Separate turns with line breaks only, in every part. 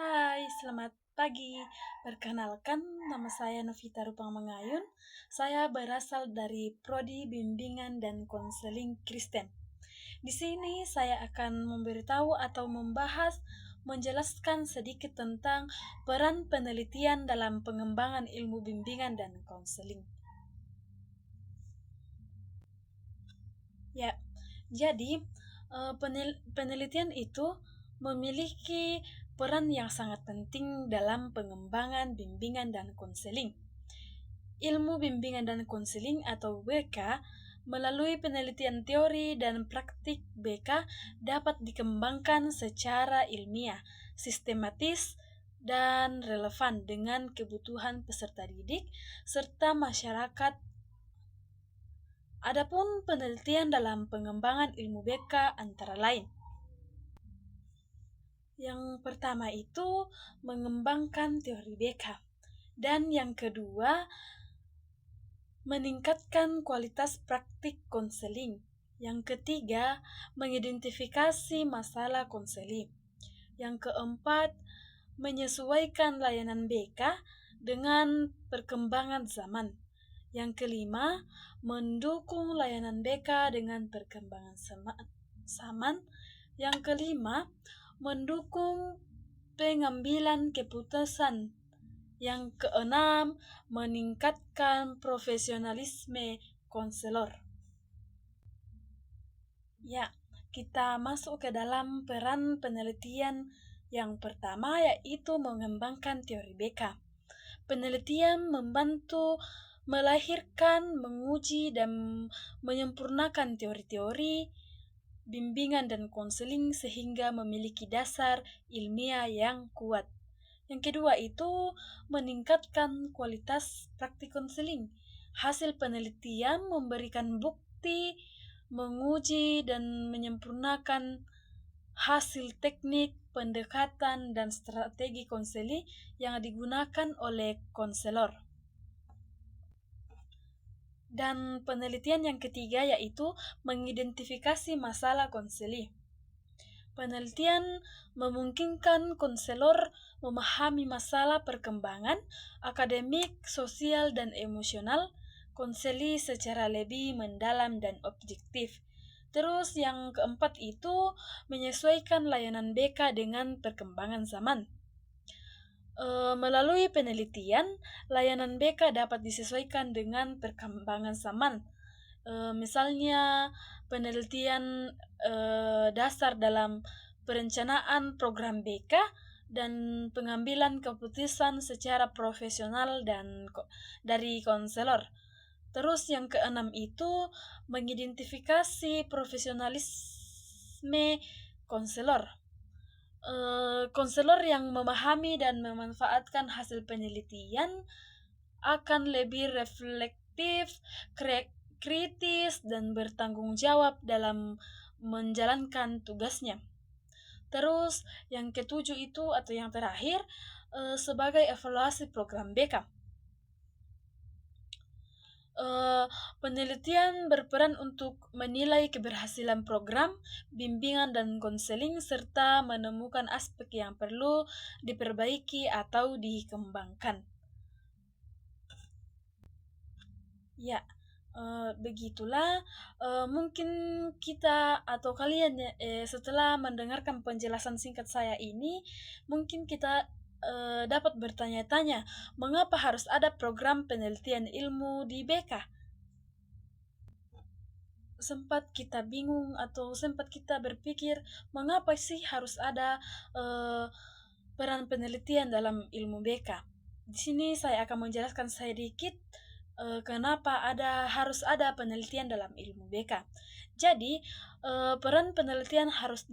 Hai, selamat pagi. Perkenalkan, nama saya Novita Rupang Mangayun. Saya berasal dari Prodi Bimbingan dan Konseling Kristen. Di sini saya akan memberitahu atau menjelaskan sedikit tentang peran penelitian dalam pengembangan ilmu bimbingan dan konseling. Ya, jadi penelitian itu memiliki peran yang sangat penting dalam pengembangan bimbingan dan konseling. Ilmu bimbingan dan konseling atau BK melalui penelitian teori dan praktik BK dapat dikembangkan secara ilmiah, sistematis, dan relevan dengan kebutuhan peserta didik serta masyarakat. Adapun penelitian dalam pengembangan ilmu BK antara lain. Yang pertama itu mengembangkan teori BK. Dan yang kedua, meningkatkan kualitas praktik konseling. Yang ketiga, mengidentifikasi masalah konseling. Yang keempat, menyesuaikan layanan BK dengan perkembangan zaman. Yang kelima, mendukung layanan BK dengan perkembangan zaman. Yang kelima, mendukung pengambilan keputusan. Yang keenam, meningkatkan profesionalisme konselor. Ya, kita masuk ke dalam peran penelitian yang pertama, yaitu mengembangkan teori BK. Penelitian membantu melahirkan, menguji, dan menyempurnakan teori-teori bimbingan dan konseling sehingga memiliki dasar ilmiah yang kuat. Yang kedua itu meningkatkan kualitas praktik konseling. Hasil penelitian memberikan bukti, menguji, dan menyempurnakan hasil teknik, pendekatan, dan strategi konseling yang digunakan oleh konselor. Dan penelitian yang ketiga yaitu mengidentifikasi masalah konseling. Penelitian memungkinkan konselor memahami masalah perkembangan akademik, sosial, dan emosional konseli secara lebih mendalam dan objektif. Terus yang keempat itu menyesuaikan layanan BK dengan perkembangan zaman. Melalui penelitian, layanan BK dapat disesuaikan dengan perkembangan zaman. Misalnya penelitian dasar dalam perencanaan program BK dan pengambilan keputusan secara profesional dan dari konselor. Terus yang keenam itu mengidentifikasi profesionalisme konselor. Konselor yang memahami dan memanfaatkan hasil penelitian akan lebih reflektif, kritis, dan bertanggung jawab dalam menjalankan tugasnya. Terus yang ketujuh itu atau yang terakhir sebagai evaluasi program BK. Penelitian berperan untuk menilai keberhasilan program, bimbingan, dan konseling serta menemukan aspek yang perlu diperbaiki atau dikembangkan. Ya, begitulah. Mungkin kita atau kalian setelah mendengarkan penjelasan singkat saya ini, mungkin kita dapat bertanya-tanya, mengapa harus ada program penelitian ilmu di BK? Sempat kita bingung atau sempat kita berpikir, mengapa sih harus ada peran penelitian dalam ilmu BK? Di sini saya akan menjelaskan sedikit kenapa harus ada penelitian dalam ilmu BK. Jadi, peran penelitian harus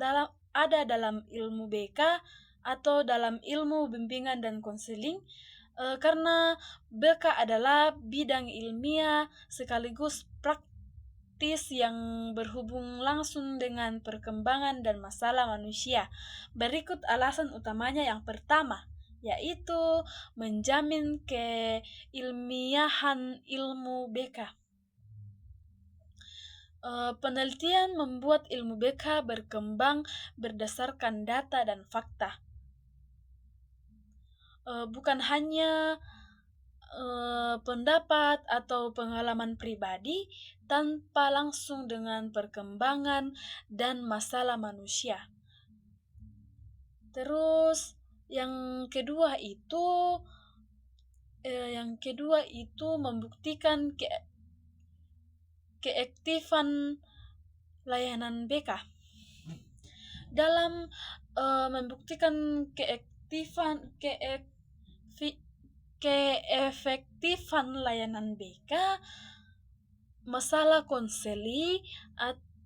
ada dalam ilmu BK atau dalam ilmu bimbingan dan konseling karena BK adalah bidang ilmiah sekaligus praktis yang berhubung langsung dengan perkembangan dan masalah manusia. Berikut alasan utamanya. Yang pertama, yaitu menjamin keilmiahan ilmu BK. Penelitian membuat ilmu BK berkembang berdasarkan data dan fakta. bukan hanya pendapat atau pengalaman pribadi tanpa langsung dengan perkembangan dan masalah manusia. Terus yang kedua itu membuktikan keaktifan layanan BK. Dalam membuktikan keefektifan layanan BK, masalah konseli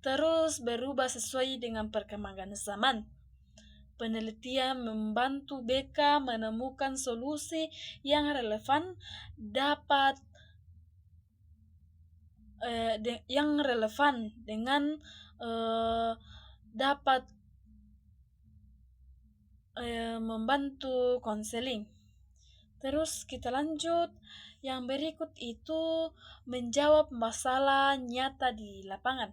terus berubah sesuai dengan perkembangan zaman. Penelitian membantu BK menemukan solusi yang relevan dengan dapat membantu konseling. Terus kita lanjut, yang berikut itu menjawab masalah nyata di lapangan.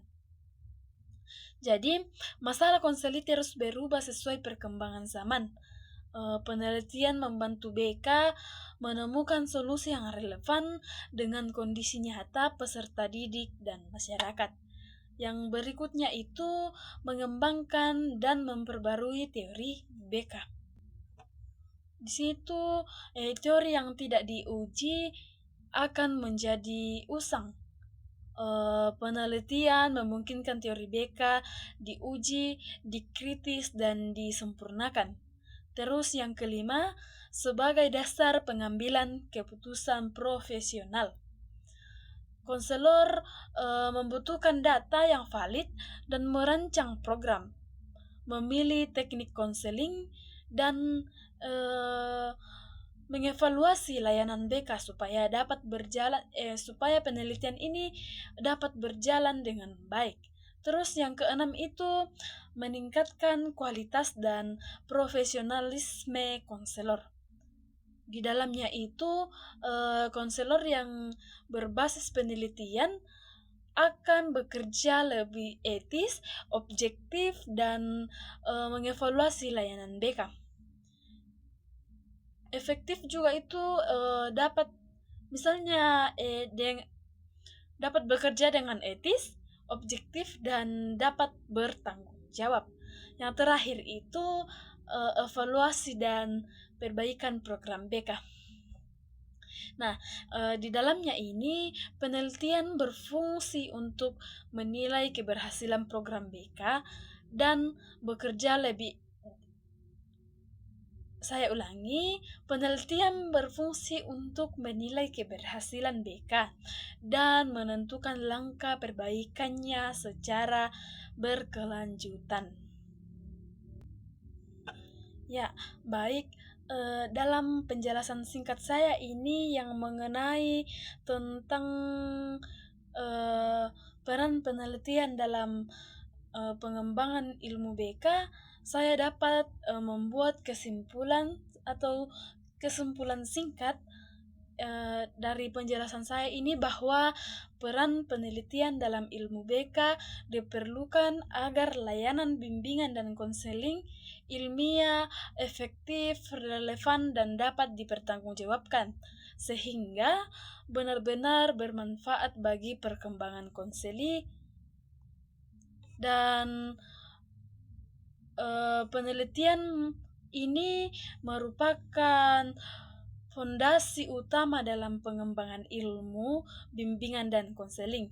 Jadi, masalah konseling terus berubah sesuai perkembangan zaman. Penelitian membantu BK menemukan solusi yang relevan dengan kondisi nyata peserta didik dan masyarakat. Yang berikutnya itu mengembangkan dan memperbarui teori BK. Di situ teori yang tidak diuji akan menjadi usang. Penelitian memungkinkan teori BK diuji, dikritis, dan disempurnakan. Terus yang kelima, sebagai dasar pengambilan keputusan profesional. Konselor membutuhkan data yang valid dan merancang program, memilih teknik konseling, dan mengevaluasi layanan BK supaya supaya penelitian ini dapat berjalan dengan baik. Terus yang keenam itu meningkatkan kualitas dan profesionalisme konselor. Di dalamnya itu konselor yang berbasis penelitian akan bekerja lebih etis, objektif, dan mengevaluasi layanan BK. Efektif juga itu dapat dapat bekerja dengan etis, objektif, dan dapat bertanggung jawab. Yang terakhir itu evaluasi dan perbaikan program BK. Nah, di dalamnya ini penelitian berfungsi untuk menilai keberhasilan program BK dan bekerja lebih. Saya ulangi, penelitian berfungsi untuk menilai keberhasilan BK dan menentukan langkah perbaikannya secara berkelanjutan. Ya, baik. Dalam penjelasan singkat saya ini yang mengenai tentang peran penelitian dalam pengembangan ilmu BK, saya dapat membuat kesimpulan singkat dari penjelasan saya ini bahwa peran penelitian dalam ilmu BK diperlukan agar layanan bimbingan dan konseling ilmiah, efektif, relevan, dan dapat dipertanggungjawabkan sehingga benar-benar bermanfaat bagi perkembangan konseling dan penelitian ini merupakan fondasi utama dalam pengembangan ilmu, bimbingan, dan konseling.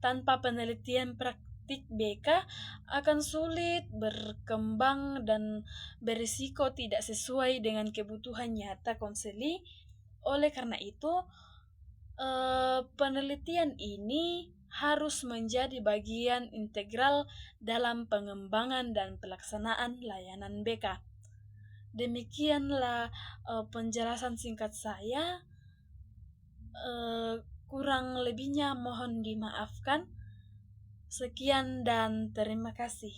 Tanpa penelitian praktik BK akan sulit berkembang dan berisiko tidak sesuai dengan kebutuhan nyata konseling. Oleh karena itu, penelitian ini harus menjadi bagian integral dalam pengembangan dan pelaksanaan layanan BK. Demikianlah penjelasan singkat saya. Kurang lebihnya mohon dimaafkan. Sekian dan terima kasih.